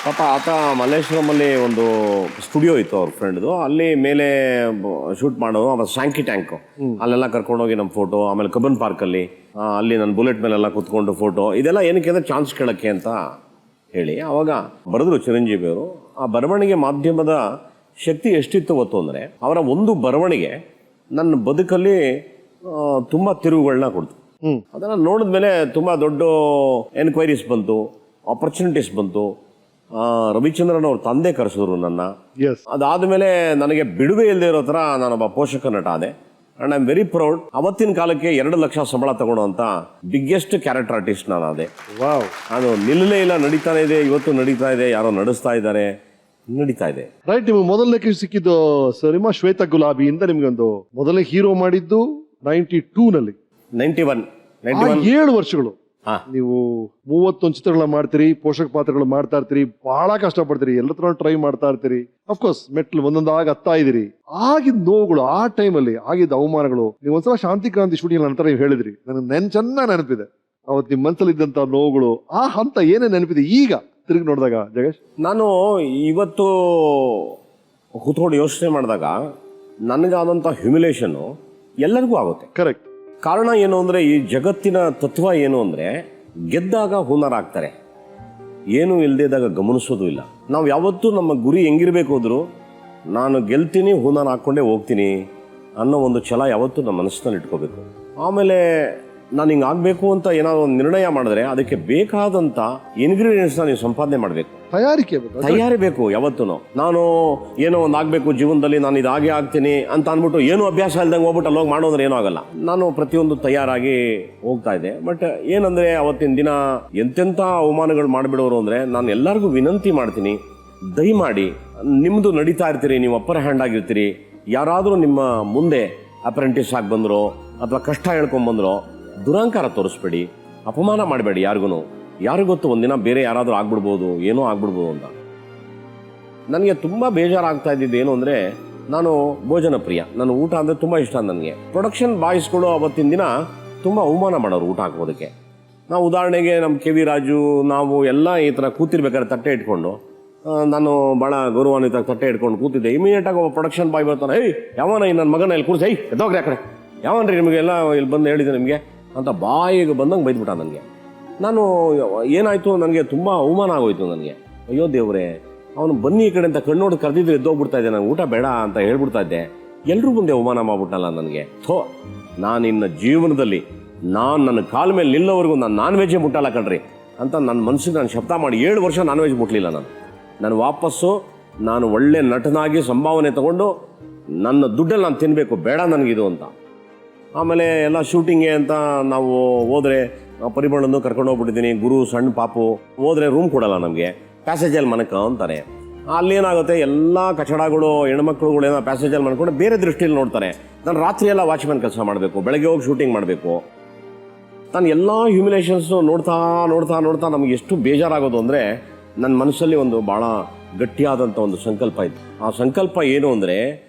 ಪಾಪ ಆತ ಮಲ್ಲೇಶ್ವರಮಲ್ಲಿ ಒಂದು ಸ್ಟುಡಿಯೋ ಇತ್ತು ಅವ್ರ ಫ್ರೆಂಡ್ದು, ಅಲ್ಲಿ ಮೇಲೆ ಶೂಟ್ ಮಾಡೋದು. ಆಮೇಲೆ ಸ್ಯಾಂಕಿ ಟ್ಯಾಂಕು ಅಲ್ಲೆಲ್ಲ ಕರ್ಕೊಂಡೋಗಿ ನಮ್ಮ ಫೋಟೋ, ಆಮೇಲೆ ಕಬ್ಬನ್ ಪಾರ್ಕಲ್ಲಿ ಅಲ್ಲಿ ನನ್ನ ಬುಲೆಟ್ ಮೇಲೆಲ್ಲ ಕುತ್ಕೊಂಡು ಫೋಟೋ, ಇದೆಲ್ಲ ಏನಕ್ಕೆ ಅಂದರೆ ಚಾನ್ಸ್ ಕೇಳೋಕ್ಕೆ ಅಂತ ಹೇಳಿ ಅವಾಗ ಬರೆದ್ರು ಚಿರಂಜೀವಿ ಅವರು. ಆ ಬರವಣಿಗೆ ಮಾಧ್ಯಮದ ಶಕ್ತಿ ಎಷ್ಟಿತ್ತು ಗೊತ್ತು ಅಂದರೆ, ಅವರ ಒಂದು ಬರವಣಿಗೆ ನನ್ನ ಬದುಕಲ್ಲಿ ತುಂಬ ತಿರುವುಗಳನ್ನ ಕೊಡ್ತು. ಅದನ್ನು ನೋಡಿದ್ಮೇಲೆ ತುಂಬ ದೊಡ್ಡ ಎನ್ಕ್ವೈರೀಸ್ ಬಂತು, ಆಪರ್ಚುನಿಟೀಸ್ ಬಂತು. ರವಿಚಂದ್ರನ್ ಅವ್ರ ತಂದೆ ಕರೆಸಿದ್ರು ನನ್ನ. ಅದಾದಮೇಲೆ ನನಗೆ ಬಿಡುವೆ ಇಲ್ಲದೆ ಇರೋ ಥರ ನಾನೊಬ್ಬ ಪೋಷಕ ನಟ ಆದೆ. And I am very proud. ಅವತ್ತಿನ ಕಾಲಕ್ಕೆ 2 ಲಕ್ಷ ಸಂಬಳ ತಗೊಳ್ಳೋಂಥ ಬಿಗ್ಗೆಸ್ಟ್ ಕ್ಯಾರೆಕ್ಟರ್ ಆರ್ಟಿಸ್ಟ್ ನಾನು ಅದೇ. ಅದು ನಿಲ್ಲಲೇ ಇಲ್ಲ, ನಡೀತಾನೆ ಇದೆ, ಇವತ್ತು ನಡೀತಾ ಇದೆ, ಯಾರೋ ನಡೆಸ್ತಾ ಇದ್ದಾರೆ, ನಡೀತಾ ಇದೆ. ರೈಟ್. ನಿಮ್ಗೆ ಮೊದಲನೇ ಸಿಕ್ಕಿದ್ದು ಸಿನಿಮಾ ಶ್ವೇತ ಗುಲಾಬಿಯಿಂದ ನಿಮ್ಗೊಂದು ಮೊದಲನೇ ಹೀರೋ ಮಾಡಿದ್ದು 92ನಲ್ಲಿ. 91 7 ವರ್ಷಗಳು ನೀವು 31 ಚಿತ್ರಗಳ ಮಾಡ್ತೀರಿ, ಪೋಷಕ ಪಾತ್ರಗಳು ಮಾಡ್ತಾ ಇರ್ತೀರಿ, ಬಹಳ ಕಷ್ಟಪಡ್ತೀರಿ, ಎಲ್ಲ ಟ್ರೈ ಮಾಡ್ತಾ ಇರ್ತೀರಿ. ಅಫ್ಕೋರ್ಸ್ ಮೆಟ್ಲು ಒಂದೊಂದಾಗಿ ಹತ್ತಾ ಇದೀರಿ. ಆಗಿದ್ದ ನೋವುಗಳು, ಆ ಟೈಮಲ್ಲಿ ಆಗಿದ್ದ ಅವಮಾನಗಳು, ನೀವು ಒಂದ್ಸಲ ಶಾಂತಿ ಕ್ರಾಂತಿ ಶೂಟಿಂಗ್ ನಂತರ ನೀವು ಹೇಳಿದ್ರಿ, ನನಗೆ ಚೆನ್ನಾಗಿ ನೆನಪಿದೆ ಅವತ್ತು ನಿಮ್ಮ ಮನಸ್ಸಲ್ಲಿ ಇದ್ದಂತ ನೋವುಗಳು. ಆ ಹಂತ ಏನೇ ನೆನಪಿದೆ ಈಗ ತಿರುಗಿ ನೋಡಿದಾಗ ಜಗೇಶ್? ನಾನು ಇವತ್ತು ಕೂತ್ಕೊಂಡು ಯೋಚನೆ ಮಾಡಿದಾಗ ನನಗಾದಂಥ ಹ್ಯುಮಿಲೇಷನ್ನು ಎಲ್ಲರಿಗೂ ಆಗುತ್ತೆ. ಕರೆಕ್ಟ್. ಕಾರಣ ಏನು ಅಂದರೆ, ಈ ಜಗತ್ತಿನ ತತ್ವ ಏನು ಅಂದರೆ, ಗೆದ್ದಾಗ ಹುನರ್ ಆಗ್ತಾರೆ, ಏನೂ ಇಲ್ಲದಿದ್ದಾಗ ಗಮನಿಸೋದು ಇಲ್ಲ. ನಾವು ಯಾವತ್ತೂ ನಮ್ಮ ಗುರಿ ಹೆಂಗಿರಬೇಕು ಹೋದ್ರು, ನಾನು ಗೆಲ್ತೀನಿ, ಹುನರ್ ಹಾಕ್ಕೊಂಡೇ ಹೋಗ್ತೀನಿ ಅನ್ನೋ ಒಂದು ಛಲ ಯಾವತ್ತೂ ನಮ್ಮ ಮನಸ್ಸಿನಲ್ಲಿ ಇಟ್ಕೋಬೇಕು. ಆಮೇಲೆ ನಾನು ಹಿಂಗೆ ಆಗಬೇಕು ಅಂತ ಏನಾದ್ರು ಒಂದು ನಿರ್ಣಯ ಮಾಡಿದ್ರೆ ಅದಕ್ಕೆ ಬೇಕಾದಂಥ ಇಂಗ್ರೀಡಿಯೆಂಟ್ಸ್ನ ನೀವು ಸಂಪಾದನೆ ಮಾಡಬೇಕು, ತಯಾರಿ ಬೇಕು ಯಾವತ್ತೂ. ನಾನು ಏನೋ ಒಂದು ಆಗಬೇಕು ಜೀವನದಲ್ಲಿ, ನಾನು ಇದಾಗೆ ಆಗ್ತೀನಿ ಅಂತ ಅಂದ್ಬಿಟ್ಟು ಏನೂ ಅಭ್ಯಾಸ ಇಲ್ದಂಗೆ ಹೋಗ್ಬಿಟ್ಟು ಅಲ್ಲೋಗಿ ಮಾಡೋದ್ರೆ ಏನೂ ಆಗಲ್ಲ. ನಾನು ಪ್ರತಿಯೊಂದು ತಯಾರಾಗಿ ಹೋಗ್ತಾ ಇದ್ದೆ. ಬಟ್ ಏನಂದರೆ, ಅವತ್ತಿನ ದಿನ ಎಂತೆಂಥ ಅವಮಾನಗಳು ಮಾಡಿಬಿಡೋರು ಅಂದರೆ, ನಾನು ಎಲ್ಲರಿಗೂ ವಿನಂತಿ ಮಾಡ್ತೀನಿ, ದಯಮಾಡಿ ನಿಮ್ಮದು ನಡೀತಾ ಇರ್ತೀರಿ, ನೀವು ಅಪ್ಪರ್ ಹ್ಯಾಂಡ್ ಆಗಿರ್ತೀರಿ, ಯಾರಾದರೂ ನಿಮ್ಮ ಮುಂದೆ ಅಪ್ರೆಂಟಿಸ್ ಆಗಿ ಬಂದರೋ ಅಥವಾ ಕಷ್ಟ ಹೇಳ್ಕೊಂಬಂದರೋ ದುರಹಂಕಾರ ತೋರಿಸ್ಬೇಡಿ, ಅಪಮಾನ ಮಾಡಬೇಡಿ ಯಾರಿಗೂ. ಯಾರಿಗೂ ಗೊತ್ತು ಒಂದಿನ ಬೇರೆ ಯಾರಾದರೂ ಆಗ್ಬಿಡ್ಬೋದು, ಏನೋ ಆಗ್ಬಿಡ್ಬೋದು ಅಂತ. ನನಗೆ ತುಂಬ ಬೇಜಾರಾಗ್ತಾ ಇದ್ದಿದ್ದು ಏನು ಅಂದರೆ, ನಾನು ಭೋಜನ ಪ್ರಿಯ, ನಾನು ಊಟ ಅಂದರೆ ತುಂಬ ಇಷ್ಟ. ನನಗೆ ಪ್ರೊಡಕ್ಷನ್ ಬಾಯ್ಸ್ಗಳು ಅವತ್ತಿನ ದಿನ ತುಂಬ ಅವಮಾನ ಮಾಡೋರು ಊಟ ಹಾಕೋದಕ್ಕೆ. ನಾವು ಉದಾಹರಣೆಗೆ ನಮ್ಮ ಕೆ ವಿ ರಾಜು, ನಾವು ಎಲ್ಲ ಈ ಥರ ಕೂತಿರ್ಬೇಕಾದ್ರೆ ತಟ್ಟೆ ಇಟ್ಕೊಂಡು, ನಾನು ಭಾಳ ಗೌರವಾನ್ವಿತ ತಟ್ಟೆ ಇಟ್ಕೊಂಡು ಕೂತಿದ್ದೆ. ಇಮಿಡಿಯೇಟಾಗಿ ಒಬ್ಬ ಪ್ರೊಡಕ್ಷನ್ ಬಾಯ್ ಬರ್ತಾನೆ, ಯಾವನ ನನ್ನ ಮಗನ ಇಲ್ಲಿ ಕೂರಿಸಿ, ಎದ್ದೋಗ್ರಿ ಆ ಕಡೆ, ಯಾವನ್ರಿ ನಿಮಗೆಲ್ಲ ಇಲ್ಲಿ ಬಂದು ಹೇಳಿದೆ ನಿಮಗೆ ಅಂತ ಬಾಯಿಗೆ ಬಂದಂಗೆ ಬೈದ್ಬಿಟ್ಟ ನನಗೆ. ನಾನು ಏನಾಯಿತು, ನನಗೆ ತುಂಬ ಅವಮಾನ ಆಗೋಯ್ತು ನನಗೆ. ಅಯ್ಯೋ ದೇವ್ರೆ, ಅವನು ಬನ್ನಿ ಈ ಕಡೆ ಅಂತ ಕಣ್ಣೋಡು ಕರೆದಿದ್ರೆ ಎದ್ದೋಗ್ಬಿಡ್ತಾ ಇದ್ದೆ, ನಾನು ಊಟ ಬೇಡ ಅಂತ ಹೇಳ್ಬಿಡ್ತಾ ಇದ್ದೆ. ಎಲ್ಲರೂ ಮುಂದೆ ಅವಮಾನ ಮಾಡ್ಬಿಟ್ಟಲ್ಲ ನನಗೆ. ನಾನು ಇನ್ನು ಜೀವನದಲ್ಲಿ ನನ್ನ ಕಾಲ ಮೇಲೆ ನಿಲ್ಲೋವರೆಗೂ ನಾನ್ ವೆಜ್ಜೇ ಮುಟ್ಟಲ್ಲ ಕಣ್ರಿ ಅಂತ ನನ್ನ ಮನಸ್ಸಿಗೆ ನಾನು ಶಬ್ದ ಮಾಡಿ 7 ವರ್ಷ ನಾನ್ ವೆಜ್ ಮುಟ್ಟಲಿಲ್ಲ. ನಾನು ವಾಪಸ್ಸು ನಾನು ಒಳ್ಳೆ ನಟನಾಗಿ ಸಂಭಾವನೆ ತಗೊಂಡು ನನ್ನ ದುಡ್ಡಲ್ಲಿ ನಾನು ತಿನ್ನಬೇಕು, ಬೇಡ ನನಗಿದು ಅಂತ. ಆಮೇಲೆ ಎಲ್ಲ ಶೂಟಿಂಗ್ಗೆ ಅಂತ ನಾವು ಹೋದರೆ, ಪರಿಮಳನ್ನು ಕರ್ಕೊಂಡು ಹೋಗ್ಬಿಟ್ಟಿದ್ದೀನಿ, ಗುರು ಸಣ್ಣ ಪಾಪು ಹೋದರೆ ರೂಮ್ ಕೊಡಲ್ಲ ನಮಗೆ, ಪ್ಯಾಸೇಜಲ್ಲಿ ಮನಕ ಅಂತಾರೆ. ಅಲ್ಲೇನಾಗುತ್ತೆ, ಎಲ್ಲ ಕಚಡಗಳು ಹೆಣ್ಮಕ್ಳುಗಳು ಏನೋ ಪ್ಯಾಸೇಜಲ್ಲಿ ಮಾಡ್ಕೊಂಡು ಬೇರೆ ದೃಷ್ಟಿಯಲ್ಲಿ ನೋಡ್ತಾರೆ. ನಾನು ರಾತ್ರಿ ಎಲ್ಲ ವಾಚ್ಮ್ಯಾನ್ ಕೆಲಸ ಮಾಡಬೇಕು, ಬೆಳಗ್ಗೆ ಹೋಗಿ ಶೂಟಿಂಗ್ ಮಾಡಬೇಕು. ನಾನು ಎಲ್ಲ ಹ್ಯುಮಿಲೇಷನ್ಸು ನೋಡ್ತಾ ನೋಡ್ತಾ ನೋಡ್ತಾ ನಮಗೆ ಎಷ್ಟು ಬೇಜಾರಾಗೋದು ಅಂದರೆ, ನನ್ನ ಮನಸ್ಸಲ್ಲಿ ಒಂದು ಭಾಳ ಗಟ್ಟಿಯಾದಂಥ ಒಂದು ಸಂಕಲ್ಪ ಇತ್ತು. ಆ ಸಂಕಲ್ಪ ಏನು ಅಂದರೆ,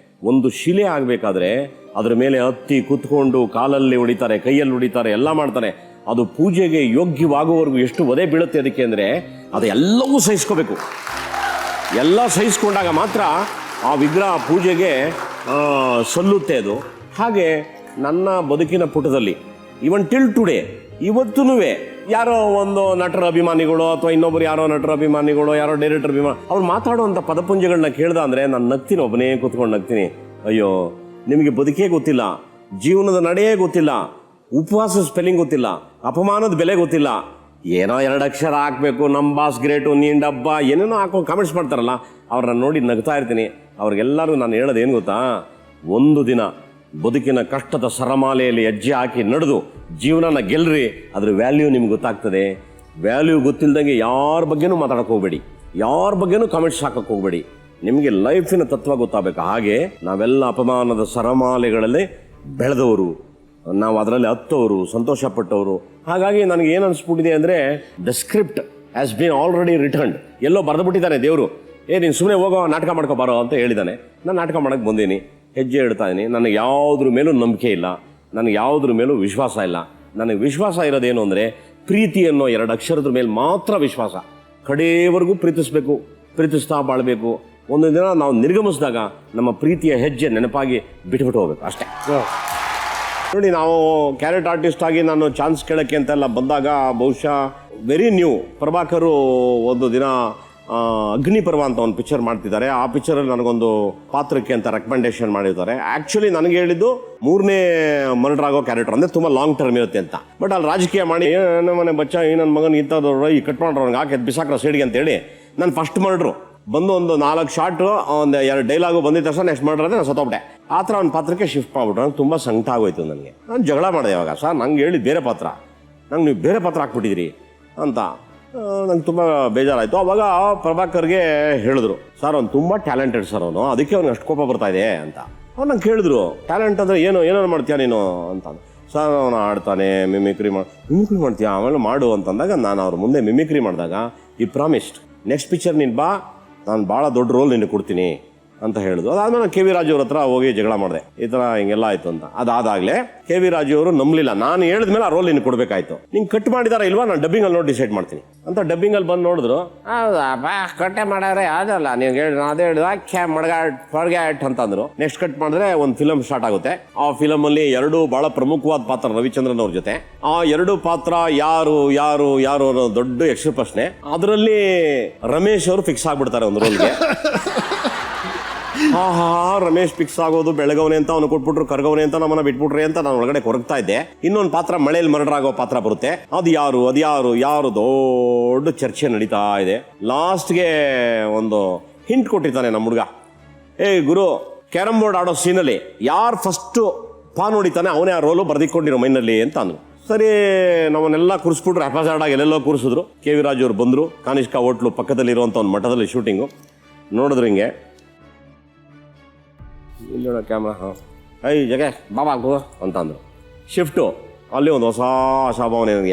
ಒಂದು ಶಿಲೆ ಆಗಬೇಕಾದ್ರೆ ಅದರ ಮೇಲೆ ಹತ್ತಿ ಕೂತ್ಕೊಂಡು ಕಾಲಲ್ಲಿ ಹೊಡಿತಾರೆ, ಕೈಯಲ್ಲಿ ಹೊಡಿತಾರೆ, ಎಲ್ಲ ಮಾಡ್ತಾರೆ. ಅದು ಪೂಜೆಗೆ ಯೋಗ್ಯವಾಗುವವರೆಗೂ ಎಷ್ಟು ಒದೆ ಬೀಳುತ್ತೆ ಅದಕ್ಕೆ ಅಂದರೆ, ಅದು ಎಲ್ಲವೂ ಸಹಿಸ್ಕೋಬೇಕು. ಎಲ್ಲ ಸಹಿಸ್ಕೊಂಡಾಗ ಮಾತ್ರ ಆ ವಿಗ್ರಹ ಪೂಜೆಗೆ ಸಲ್ಲುತ್ತೆ ಅದು. ಹಾಗೆ ನನ್ನ ಬದುಕಿನ ಪುಟದಲ್ಲಿ ಇವನ್ ಟಿಲ್ ಟುಡೇ ಇವತ್ತೂ ಯಾರೋ ಒಂದು ನಟರ ಅಭಿಮಾನಿಗಳು ಅಥವಾ ಇನ್ನೊಬ್ಬರು ಯಾರೋ ನಟರ ಅಭಿಮಾನಿಗಳು, ಯಾರೋ ಡೈರೆಕ್ಟರ್ ಅಭಿಮಾನಿ, ಅವ್ರು ಮಾತಾಡುವಂಥ ಪದಪುಂಜಗಳನ್ನ ಕೇಳ್ದ ಅಂದರೆ ನಾನು ನಗ್ತೀನಿ, ಒಬ್ಬನೇ ಕೂತ್ಕೊಂಡು ನಗ್ತೀನಿ. ಅಯ್ಯೋ, ನಿಮಗೆ ಬದುಕೇ ಗೊತ್ತಿಲ್ಲ, ಜೀವನದ ನಡೆಯೇ ಗೊತ್ತಿಲ್ಲ, ಉಪವಾಸ ಸ್ಪೆಲ್ಲಿಂಗ್ ಗೊತ್ತಿಲ್ಲ, ಅಪಮಾನದ ಬೆಲೆ ಗೊತ್ತಿಲ್ಲ, ಏನೋ 2 ಅಕ್ಷರ ಹಾಕಬೇಕು, ನಮ್ಮ ಬಾಸ್ ಗ್ರೇಟು, ನೀನು ಡಬ್ಬ, ಏನೇನೋ ಹಾಕೊಂಡು ಕಾಮೆಂಟ್ಸ್ ಮಾಡ್ತಾರಲ್ಲ, ಅವ್ರನ್ನ ನೋಡಿ ನಗ್ತಾ ಇರ್ತೀನಿ. ಅವ್ರಿಗೆಲ್ಲರೂ ನಾನು ಹೇಳೋದು ಏನು ಗೊತ್ತಾ, ಒಂದು ದಿನ ಬದುಕಿನ ಕಷ್ಟದ ಸರಮಾಲೆಯಲ್ಲಿ ಹೆಜ್ಜೆ ಹಾಕಿ ನಡೆದು ಜೀವನನ ಗೆಲ್ರಿ, ಅದ್ರ ವ್ಯಾಲ್ಯೂ ನಿಮ್ಗೆ ಗೊತ್ತಾಗ್ತದೆ. ವ್ಯಾಲ್ಯೂ ಗೊತ್ತಿಲ್ಲದಂಗೆ ಯಾರ ಬಗ್ಗೆನೂ ಮಾತಾಡೋಕೆ ಹೋಗಬೇಡಿ, ಯಾರ ಬಗ್ಗೆನೂ ಕಾಮೆಂಟ್ಸ್ ಹಾಕಕ್ಕೆ ಹೋಗಬೇಡಿ. ನಿಮಗೆ ಲೈಫಿನ ತತ್ವ ಗೊತ್ತಾಗಬೇಕು. ಹಾಗೆ ನಾವೆಲ್ಲ ಅಪಮಾನದ ಸರಮಾಲೆಗಳಲ್ಲಿ ಬೆಳೆದವರು, ನಾವು ಅದರಲ್ಲಿ ಹತ್ತವರು, ಸಂತೋಷಪಟ್ಟವರು. ಹಾಗಾಗಿ ನನಗೆ ಏನು ಅನಿಸ್ಬಿಟ್ಟಿದೆ ಅಂದರೆ, the script has been already returned. ಎಲ್ಲೋ ಬರೆದುಬಿಟ್ಟಿದ್ದಾನೆ ದೇವರು, ನೀನು ಸುಮ್ಮನೆ ಹೋಗೋ ನಾಟಕ ಮಾಡ್ಕೊ ಬಾರೋ ಅಂತ ಹೇಳಿದ್ದಾನೆ. ನಾನು ನಾಟಕ ಮಾಡೋಕ್ಕೆ ಬಂದೀನಿ, ಹೆಜ್ಜೆ ಇಡ್ತಾ ಇದ್ದೀನಿ. ನನಗೆ ಯಾವುದ್ರ ಮೇಲೂ ನಂಬಿಕೆ ಇಲ್ಲ, ನನಗೆ ಯಾವುದ್ರ ಮೇಲೂ ವಿಶ್ವಾಸ ಇಲ್ಲ. ನನಗೆ ವಿಶ್ವಾಸ ಇರೋದೇನು ಅಂದರೆ, ಪ್ರೀತಿ ಅನ್ನೋ 2 ಅಕ್ಷರದ ಮೇಲೆ ಮಾತ್ರ ವಿಶ್ವಾಸ. ಕಡೆಯವರೆಗೂ ಪ್ರೀತಿಸ್ತಾ ಬಾಳ್ಬೇಕು. ಒಂದು ದಿನ ನಾವು ನಿರ್ಗಮಿಸಿದಾಗ ನಮ್ಮ ಪ್ರೀತಿಯ ಹೆಜ್ಜೆ ನೆನಪಾಗಿ ಬಿಟ್ಬಿಟ್ಟು ಹೋಗ್ಬೇಕು ಅಷ್ಟೇ. ನೋಡಿ, ನಾವು ಕ್ಯಾರೆಟ್ ಆರ್ಟಿಸ್ಟ್ ಆಗಿ ನಾನು ಚಾನ್ಸ್ ಕೇಳೋಕ್ಕೆ ಅಂತೆಲ್ಲ ಬಂದಾಗ ಬಹುಶಃ ವೆರಿ ನ್ಯೂ. ಪ್ರಭಾಕರು ಒಂದು ದಿನ ಅಗ್ನಿಪರ್ವ ಅಂತ ಒಂದು ಪಿಕ್ಚರ್ ಮಾಡ್ತಿದ್ದಾರೆ. ಆ ಪಿಕ್ಚರಲ್ಲಿ ನನಗೊಂದು ಪಾತ್ರಕ್ಕೆ ಅಂತ ರೆಕಮೆಂಡೇಶನ್ ಮಾಡಿರ್ತಾರೆ. ಆ್ಯಕ್ಚುಲಿ ನನಗೆ ಹೇಳಿದ್ದು 3ನೇ ಮರ್ಡರ್ ಆಗೋ ಕ್ಯಾರೆಕ್ಟರ್ ಅಂದರೆ ತುಂಬ ಲಾಂಗ್ ಟರ್ಮ್ ಇರುತ್ತೆ ಅಂತ. ಬಟ್ ಅಲ್ಲಿ ರಾಜಕೀಯ ಮಾಡಿ ನನ್ನ ಮನೆ ಬಚ್ಚ ಈ ನನ್ನ ಮಗನ ಇಂಥದ್ದು ಈ ಕಟ್ ಮಾಡ್ರು ಅವ್ನಿಗೆ ಹಾಕಿ ಬಿಸಾಕ್ರ ಸೈಡ್ಗೆ ಅಂತೇಳಿ ನಾನು ಫಸ್ಟ್ ಮರ್ಡ್ರು ಬಂದು ಒಂದು 4 ಶಾರ್ಟು ಒಂದು 2 ಡೈಲಾಗು ಬಂದಿದ್ದ ತಕ್ಷಣ ನೆಕ್ಸ್ಟ್ ಮರ್ಡರ್ ಅಂದರೆ ನಾನು ಸತ್ತೋಗ್ಬಿಟ್ಟೆ. ಆ ಥರ ಒಂದು ಪಾತ್ರಕ್ಕೆ ಶಿಫ್ಟ್ ಮಾಡಿಬಿಟ್ರು. ನಂಗೆ ತುಂಬ ಸಂಕಟ ಆಗೋಯ್ತು. ನನಗೆ ನಾನು ಜಗಳ ಮಾಡಿದೆ ಇವಾಗ, ಸರ್ ನಂಗೆ ಹೇಳಿದ್ದು ಬೇರೆ ಪಾತ್ರ, ನಂಗೆ ನೀವು ಬೇರೆ ಪಾತ್ರ ಹಾಕ್ಬಿಟ್ಟಿದ್ದೀರಿ ಅಂತ ನಂಗೆ ತುಂಬ ಬೇಜಾರಾಯಿತು. ಅವಾಗ ಪ್ರಭಾಕರ್ಗೆ ಹೇಳಿದ್ರು, ಸರ್ ಅವ್ನು ತುಂಬ ಟ್ಯಾಲೆಂಟೆಡ್ ಸರ್ ಅವನು, ಅದಕ್ಕೆ ಅವ್ನಿಗೆ ಅಷ್ಟು ಕೋಪ ಬರ್ತಾ ಇದೆ ಅಂತ. ಅವ್ನು ನಂಗೆ ಕೇಳಿದ್ರು, ಟ್ಯಾಲೆಂಟ್ ಅಂದರೆ ಏನೋ ಮಾಡ್ತೀಯ ನೀನು ಅಂತ. ಸರ್ ಅವನು ಆಡ್ತಾನೆ, ಮಿಮಿಕ್ರಿ ಮಾಡ್ತೀಯ, ಆಮೇಲೆ ಮಾಡು ಅಂತಂದಾಗ ನಾನು ಅವ್ರ ಮುಂದೆ ಮಿಮಿಕ್ರಿ ಮಾಡಿದಾಗ ಈ ಪ್ರಾಮಿಸ್ಡ್ ನೆಕ್ಸ್ಟ್ ಪಿಕ್ಚರ್ ನೀನು ಬಾ, ನಾನು ಭಾಳ ದೊಡ್ಡ ರೋಲ್ ನಿನಗೆ ಕೊಡ್ತೀನಿ ಅಂತ ಹೇಳಿದ್ರು. ಅದಾದ್ಮೇಲೆ ನಾನು KV ರಾಜು ಅವ್ರ ಹತ್ರ ಹೋಗಿ ಜಗಳ ಮಾಡಿದೆ, ಈ ಥರ ಹಿಂಗೆಲ್ಲ ಆಯಿತು ಅಂತ. ಅದಾದಾಗಲೇ KV ರಾಜು ಅವರು ನಂಬಲಿಲ್ಲ. ನಾನು ಹೇಳಿದ್ಮೇಲೆ ಆ ರೋಲ್ ನಿನಗೆ ಕೊಡಬೇಕಾಯ್ತು, ನಿಂಗೆ ಕಟ್ ಮಾಡಿದಾರ ಇಲ್ವಾ ನಾನು ಡಬ್ಬಿಂಗಲ್ಲಿ ನೋಡಿ ಡಿಸೈಡ್ ಮಾಡ್ತೀನಿ ಅಂತ. ಡಬ್ಬಿಂಗಲ್ಲಿ ಬಂದು ನೋಡಿದ್ರು, ಹೌದಾ ಕಟ್ಟೆ ಮಾಡ್ಯಾರೆ ಅದಲ್ಲ ನೀವು ಹೇಳಿ ಅದೇ ಹೇಳಿದ ಫರ್ಗ್ಯಾಟ್ ಅಂತಂದ್ರು. ನೆಕ್ಸ್ಟ್ ಕಟ್ ಮಾಡಿದ್ರೆ ಒಂದು ಫಿಲಮ್ ಸ್ಟಾರ್ಟ್ ಆಗುತ್ತೆ. ಆ ಫಿಲಮಲ್ಲಿ 2 ಭಾಳ ಪ್ರಮುಖವಾದ ಪಾತ್ರ ರವಿಚಂದ್ರನ್ ಅವ್ರ ಜೊತೆ. ಆ 2 ಪಾತ್ರ ಯಾರು ಯಾರು ಯಾರು ಅನ್ನೋ ದೊಡ್ಡ ಯಕ್ಷ ಪ್ರಶ್ನೆ. ಅದರಲ್ಲಿ ರಮೇಶ್ ಅವರು ಫಿಕ್ಸ್ ಆಗ್ಬಿಡ್ತಾರೆ ಒಂದು ರೋಲ್ಗೆ. ರಮೇಶ್ ಫಿಕ್ಸ್ ಆಗೋದು, ಬೆಳಗವನೆ ಅಂತ ಅವನು ಕೊಟ್ಬಿಟ್ರು, ಕರ್ಗವನೆ ಅಂತ ನಮ್ಮನ್ನ ಬಿಟ್ಬಿಟ್ರಿ ಅಂತ ನಾನು ಒಳಗಡೆ ಕೊರಗ್ತಾ ಇದ್ದೆ. ಇನ್ನೊಂದು ಪಾತ್ರ ಮಳೆಯಲ್ಲಿ ಮರ್ಡರ್ ಆಗೋ ಪಾತ್ರ ಬರುತ್ತೆ. ಅದು ಯಾರು ದೊಡ್ಡ ಚರ್ಚೆ ನಡೀತಾ ಇದೆ. ಲಾಸ್ಟ್ಗೆ ಒಂದು ಹಿಂಟ್ ಕೊಟ್ಟಿರ್ತಾನೆ ನಮ್ಮ ಹುಡುಗ, ಗುರು ಕ್ಯಾರಮ್ ಬೋರ್ಡ್ ಆಡೋ ಸೀನಲ್ಲಿ ಯಾರು ಫಸ್ಟ್ ಪಾನ್ ಹೊಡಿತಾನೆ ಅವನೇ ಆ ರೋಲು ಬರ್ದಿಕೊಂಡಿರೋ ಮೈನಲ್ಲಿ ಅಂತ ಅಂದ್ರು. ಸರಿ, ನಮ್ಮನ್ನೆಲ್ಲ ಕೂರಿಸ್ಬಿಟ್ರು, ಹ್ಯಾಪಜಾರ್ಡಾಗಿ ಎಲ್ಲೆಲ್ಲೋ ಕೂರಿಸಿದ್ರು. KV ರಾಜು ಅವ್ರು ಬಂದರು. ಕಾನಿಷ್ಕಾ ಹೋಟ್ಲು ಪಕ್ಕದಲ್ಲಿರುವಂಥ ಒಂದು ಮಠದಲ್ಲಿ ಶೂಟಿಂಗು ನೋಡಿದ್ರು. ಹಿಂಗೆ ಇಲ್ಲಿ ಕ್ಯಾಮ್ರಾ, ಜಗೆ ಬಾಬಾ ಅಂತಂದರು. ಶಿಫ್ಟು ಅಲ್ಲಿ ಒಂದು ಹೊಸ ಆಶಾಭಾವನೆ ನನಗೆ,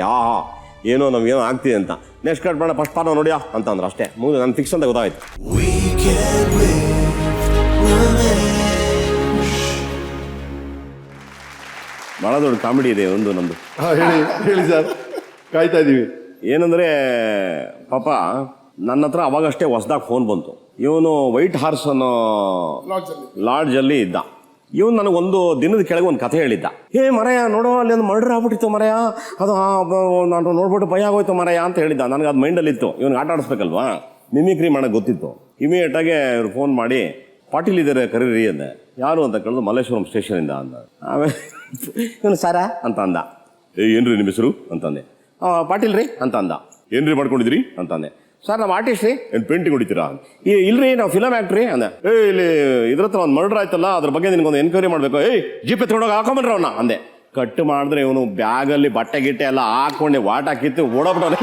ಏನೋ ನಮಗೇನೋ ಆಗ್ತಿದೆ ಅಂತ. ನೆಕ್ಸ್ಟ್ ಕಟ್ ಬೇಡ ಫಸ್ಟ್ ಪಾರ್ಟ್ ನೋಡಿಯಾ ಅಂತಂದ್ರು. ಅಷ್ಟೇ ಮುಗಿದು ನಾನು ಫಿಕ್ಸ್ ಅಂತ ಗೊತ್ತಾಯ್ತು. ಭಾಳ ದೊಡ್ಡ ಕಾಮಿಡಿ ಇದೆ ಒಂದು ನಮ್ಮದು. ಹೇಳಿ ಸರ್, ಕಾಯ್ತಾ ಇದ್ದೀವಿ. ಏನಂದರೆ ಪಾಪ ನನ್ನ ಹತ್ರ ಅವಾಗಷ್ಟೇ ಹೊಸದಾಗಿ ಫೋನ್ ಬಂತು. ಇವನು ವೈಟ್ ಹಾರ್ಸ್ ಅನ್ನೋ ಲಾಡ್ಜಲ್ಲಿ ಇದ್ದ. ಇವನು ನನಗೊಂದು ದಿನದ ಕೆಳಗೆ ಒಂದು ಕಥೆ ಹೇಳಿದ್ದ. ಮರಯ್ಯ ನೋಡೋ, ಅಲ್ಲಿ ಒಂದು ಮರ್ಡರ್ ಆಗ್ಬಿಟ್ಟಿತ್ತು ಮರಯ್ಯ, ಅದು ನಾನು ನೋಡ್ಬಿಟ್ಟು ಭಯ ಆಗೋಯ್ತು ಮರಯ್ಯ ಅಂತ ಹೇಳಿದ್ದ. ನನಗೆ ಅದು ಮೈಂಡಲ್ಲಿತ್ತು, ಇವನಿಗೆ ಆಟ ಆಡಿಸ್ಬೇಕಲ್ವಾ, ಮಿಮಿಕ್ರಿ ಮಾಡೋಕ್ಕೆ ಗೊತ್ತಿತ್ತು. ಇಮಿಡಿಯೇಟಾಗೆ ಇವ್ರು ಫೋನ್ ಮಾಡಿ, ಪಾಟೀಲ್ ಇದ್ದಾರೆ ಕರೀರಿ ಅಂದೆ. ಯಾರು ಅಂತ ಕೇಳಿದ್ರು, ಮಲ್ಲೇಶ್ವರಂ ಸ್ಟೇಷನಿಂದ ಅಂದ. ಆಮೇಲೆ ಇವನು ಸಾರ ಅಂತ ಅಂದ. ಏನ್ರಿ ನಿಮ್ಮ ಹೆಸರು ಅಂತಂದೆ. ಪಾಟೀಲ್ ರೀ ಅಂತ ಅಂದ. ಏನ್ರಿ ಮಾಡ್ಕೊಂಡಿದ್ರಿ ಅಂತಂದೆ. ಸರ್ ನಾವು ಆರ್ಟಿಸ್ಟ್ ರೀ. ಏನು ಪೇಂಟಿಂಗ್ ಹೊಡಿತೀರಾ? ಇಲ್ರಿ ನಾವು ಫಿಲಮ್ ಆ್ಯಕ್ಟ್ರಿ ಅಂದೆ. ಇಲ್ಲಿ ಇದ್ರ ಹತ್ರ ಒಂದು ಮರ್ಡರ್ ಆಯ್ತಲ್ಲ, ಅದ್ರ ಬಗ್ಗೆ ನಿನಗೊಂದು ಎನ್ಕ್ವೈರಿ ಮಾಡಬೇಕು. ಜೀಪ್ ಎತ್ಕೊಂಡೋಗಿ ಹಾಕೊಂಬನ್ರಿ ಅವನ್ನ ಅಂದೆ. ಕಟ್ ಮಾಡಿದ್ರೆ ಇವನು ಬ್ಯಾಗಲ್ಲಿ ಬಟ್ಟೆ ಗಿಟ್ಟೆ ಎಲ್ಲ ಹಾಕೊಂಡೆ ವಾಟ ಕಿತ್ತು ಓಡೋಬಿಟ್ಟವನೆ.